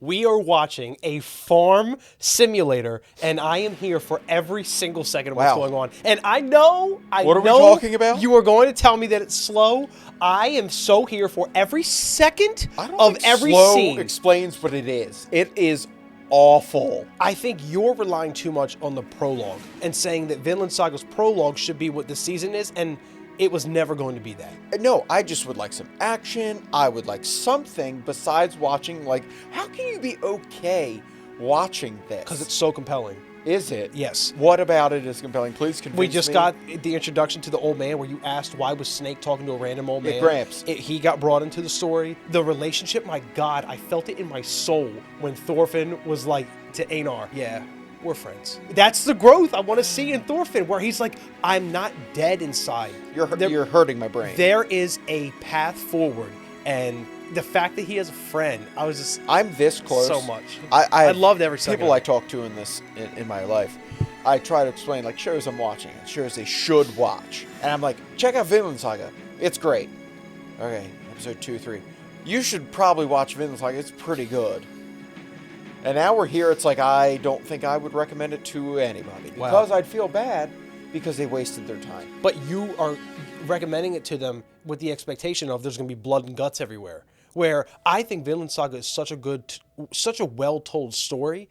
We are watching a farm simulator, and I am here for every single second of what's going on. And I know What are we talking about? You are going to tell me that it's slow. I am so here for every second of every slow scene. Explains what it is. It is awful. I think you're relying too much on the prologue and saying that Vinland Saga's prologue should be what the season is, and it was never going to be that. No, I just would like some action. I would like something besides watching, like, how can you be okay watching this? Because it's so compelling. Is it? Yes. What about it is compelling? Please convince me. We just got the introduction to the old man where you asked why was Snake talking to a random old man. Gramps. He got brought into the story. The relationship, my God, I felt it in my soul when Thorfinn was like to Einar, yeah, we're friends. That's the growth I want to see in Thorfinn, where he's like, I'm not dead inside. You're hurting my brain. There is a path forward, and the fact that he has a friend, I'm this close. So much. I loved every second. People I talk to in my life, I try to explain like shows I'm watching, shows they should watch, and I'm like, check out Vinland Saga. It's great. Okay, episode 2, 3. You should probably watch Vinland Saga. It's pretty good. And now we're here. It's like I don't think I would recommend it to anybody because I'd feel bad because they wasted their time. But you are recommending it to them with the expectation of there's going to be blood and guts everywhere. Where I think Vinland Saga is such a well-told story.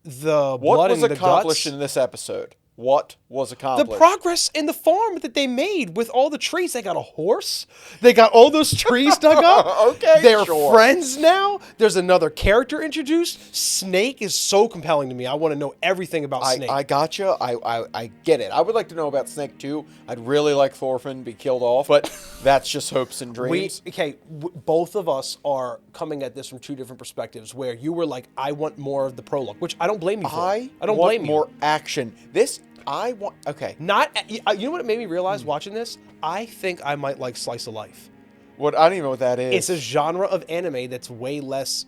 The blood and the guts. What was accomplished in this episode? What was accomplished? The progress in the farm that they made with all the trees. They got a horse. They got all those trees dug up. Okay, They're sure. friends now. There's another character introduced. Snake is so compelling to me. I want to know everything about Snake. I gotcha. I get it. I would like to know about Snake too. I'd really like Thorfinn be killed off, but that's just hopes and dreams. Both of us are coming at this from two different perspectives. Where you were like, I want more of the prologue, which I don't blame you for. I don't blame you. More action. Okay. You know what it made me realize watching this? I think I might like Slice of Life. What? I don't even know what that is. It's a genre of anime that's way less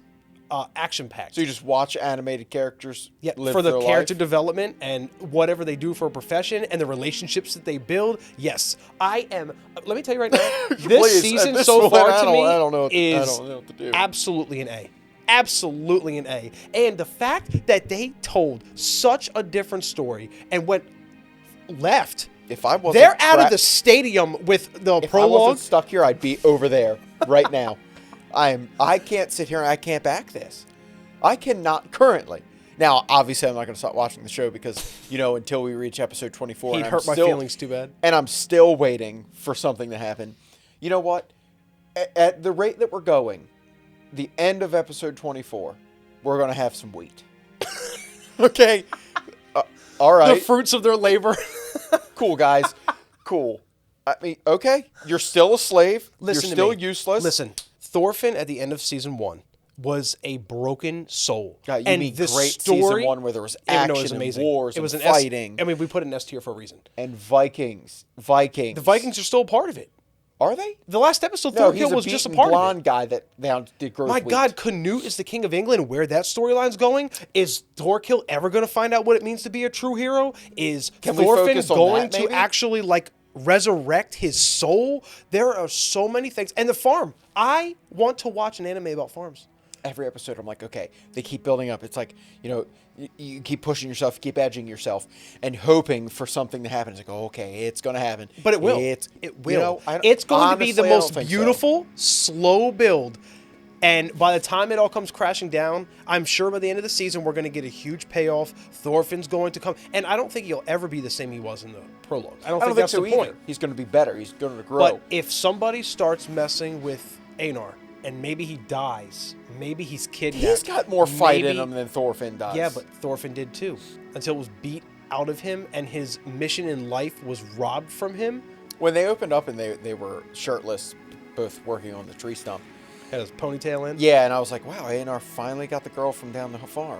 action-packed. So you just watch animated characters live for the their character life? development and whatever they do for a profession and the relationships that they build. Yes, I am. Let me tell you right now, this season so far to me is absolutely an A. Absolutely an A. And the fact that they told such a different story and went left. If I wasn't They're out of the stadium with the if prologue. I wasn't stuck here, I'd be over there right now. I can't sit here and I can't back this. I cannot currently. Now, obviously, I'm not going to stop watching the show because, until we reach episode 24. He'd hurt my feelings too bad. And I'm still waiting for something to happen. You know what? At the rate that we're going, the end of episode 24, we're going to have some wheat. Okay? All right. The fruits of their labor. Cool, guys. Cool. I mean, okay. You're still a slave. You're still useless. Listen, Thorfinn at the end of season 1 was a broken soul. God, you mean great season 1 where there was action and wars and fighting. We put an S tier for a reason. And Vikings. The Vikings are still a part of it. Are they? The last episode, Thorkill was just a part blonde of it. guy that now did growth My wheat. God, Canute is the king of England. Where that storyline's going? Is Thorkill ever going to find out what it means to be a true hero? Is Thorfinn going to actually resurrect his soul? There are so many things. And the farm. I want to watch an anime about farms. Every episode, I'm like, okay, they keep building up. It's like, you keep pushing yourself, keep edging yourself, and hoping for something to happen. It's like, oh, okay, it's going to happen. But it will. It will. It's going to be the most beautiful, slow build. And by the time it all comes crashing down, I'm sure by the end of the season, we're going to get a huge payoff. Thorfinn's going to come. And I don't think he'll ever be the same he was in the prologue. I don't think that's the point. He's going to be better. He's going to grow. But if somebody starts messing with Einar, and maybe he dies, maybe he's kidnapped. He's got more fight in him than Thorfinn does. Yeah, but Thorfinn did too. Until it was beat out of him and his mission in life was robbed from him. When they opened up and they were shirtless, both working on the tree stump. Had his ponytail in? Yeah, and I was like, wow, Einar finally got the girl from down the farm.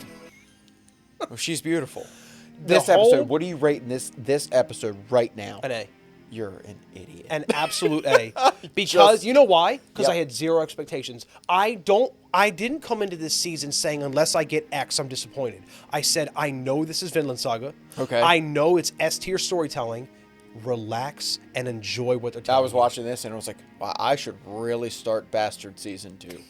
Oh, she's beautiful. This episode, what are you rating this episode right now? An A. You're an idiot. An absolute A. Because, you know why? Because I had zero expectations. I didn't come into this season saying, unless I get X, I'm disappointed. I said, I know this is Vinland Saga. Okay. I know it's S-tier storytelling. Relax and enjoy what they're telling I was watching this and I was like, wow, I should really start Bastard Season 2.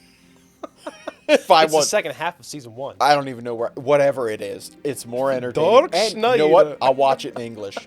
It's the second half of season 1. I don't even know whatever it is. It's more entertaining. Dark and Schneider. You know what? I'll watch it in English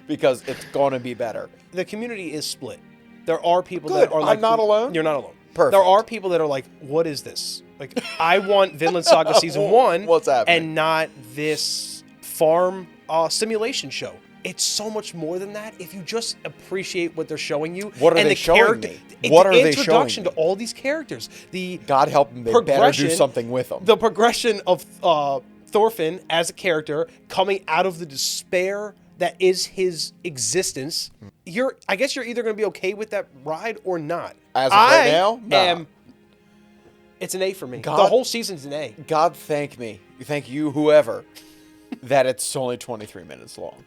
because it's going to be better. The community is split. There are people Good. that are like, I'm not alone. You're not alone. Perfect. There are people that are like, what is this? Like, I want Vinland Saga season 1 What's happening? and not this farm simulation show. It's so much more than that. If you just appreciate what they're showing you. What are and they showing me? What are they showing me? Introduction to all these characters. The God help them, they better do something with them. The progression of Thorfinn as a character coming out of the despair that is his existence. I guess you're either going to be okay with that ride or not. As of right now, nah. It's an A for me. The whole season's an A. God thank me. Thank you, whoever, that it's only 23 minutes long.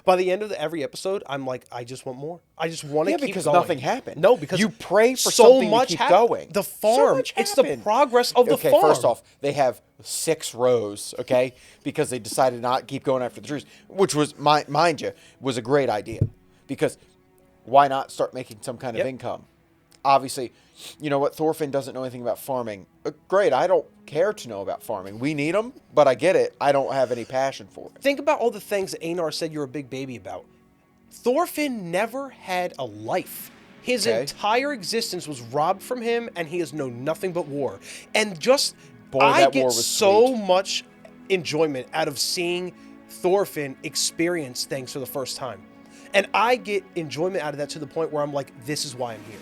By the end of every episode, I'm like, I just want more. I just want to keep going. Because nothing happened. No, because you pray for something to keep going. The farm. It's the progress of the farm. Okay, first off, they have 6 rows, okay? Because they decided not to keep going after the trees, which was, mind you, was a great idea. Because why not start making some kind of income? Obviously, you know what? Thorfinn doesn't know anything about farming. Great, I don't care to know about farming. We need them, but I get it. I don't have any passion for it. Think about all the things that Einar said you're a big baby about. Thorfinn never had a life. His entire existence was robbed from him, and he has known nothing but war. And just, I get so much enjoyment out of seeing Thorfinn experience things for the first time. And I get enjoyment out of that to the point where I'm like, this is why I'm here.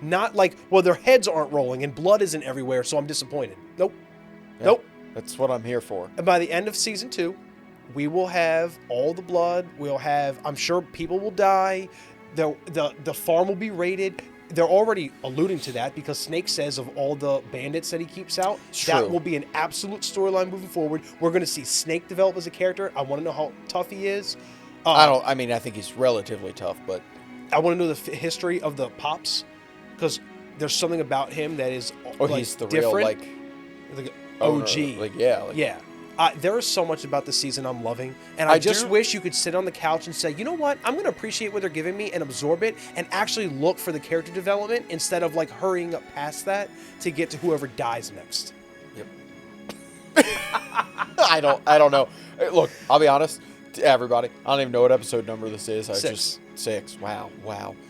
Not like, well, their heads aren't rolling and blood isn't everywhere, so I'm disappointed. Nope. Yeah, nope. That's what I'm here for. And by the end of season 2, we will have all the blood. We'll have, I'm sure people will die. The farm will be raided. They're already alluding to that because Snake says of all the bandits that he keeps out, that will be an absolute storyline moving forward. We're going to see Snake develop as a character. I want to know how tough he is. I think he's relatively tough, but I want to know the history of the Pops. Because there's something about him that is he's the different. Real, like OG. Yeah. There is so much about this season I'm loving. And I just wish you could sit on the couch and say, you know what? I'm going to appreciate what they're giving me and absorb it and actually look for the character development instead of like hurrying up past that to get to whoever dies next. Yep. I don't know. Look, I'll be honest to everybody. I don't even know what episode number this is. 6. Wow.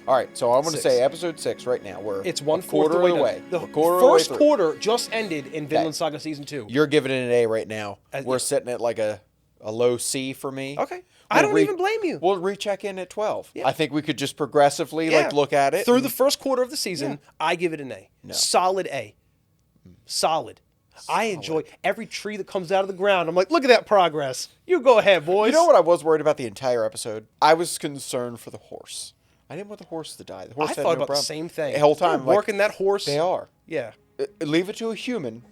All right, so I'm going to say episode 6 right now. It's 1/4 of the way. The first quarter just ended in Vinland Saga season 2. You're giving it an A right now. We're sitting at like a low C for me. Okay. I don't even blame you. We'll recheck in at 12. Yeah. I think we could just progressively look at it. Through the first quarter of the season, I give it an A. No. Solid A. Solid. I enjoy every tree that comes out of the ground. I'm like, look at that progress. You go ahead, boys. You know what I was worried about the entire episode? I was concerned for the horse. I didn't want the horse to die. The horse I thought about the same thing. The whole time. Working that horse. They are. Yeah. Leave it to a human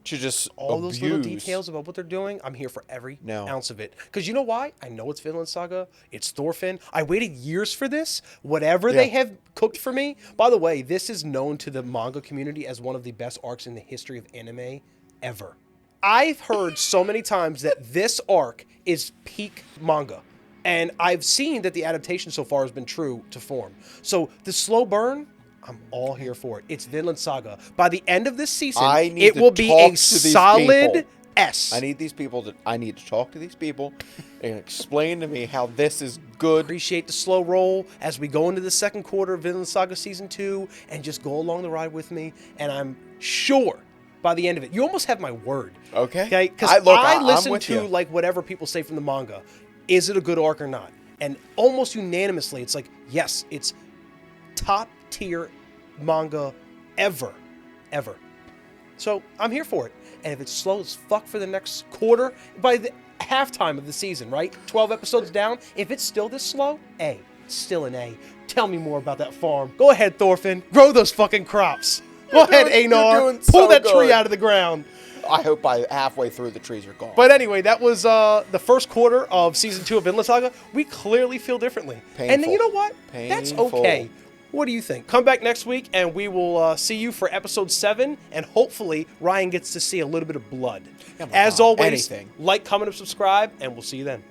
to just all those little details about what they're doing. I'm here for every ounce of it. Because you know why? I know it's Vinland Saga. It's Thorfinn. I waited years for this. Whatever they have cooked for me. By the way, this is known to the manga community as one of the best arcs in the history of anime ever. I've heard so many times that this arc is peak manga. And I've seen that the adaptation so far has been true to form. So the slow burn, I'm all here for it. It's Vinland Saga. By the end of this season, it will be a solid S. I need to talk to these people and explain to me how this is good. Appreciate the slow roll as we go into the second quarter of Vinland Saga Season 2 and just go along the ride with me. And I'm sure by the end of it, you almost have my word. Okay. Because I listen to like whatever people say from the manga. Is it a good arc or not? And almost unanimously, it's like, yes, it's top tier manga ever. So I'm here for it. And if it's slow as fuck for the next quarter, by the halftime of the season, right? 12 episodes down, if it's still this slow, A. It's still an A. Tell me more about that farm. Go ahead, Thorfinn. Grow those fucking crops. Go ahead, Einar. Pull that tree out of the ground. I hope by halfway through the trees are gone. But anyway, that was the first quarter of Season 2 of Vinland Saga. We clearly feel differently. Painful. And you know what? Painful. That's okay. What do you think? Come back next week, and we will see you for Episode 7, and hopefully Ryan gets to see a little bit of blood. As always, like, comment, and subscribe, and we'll see you then.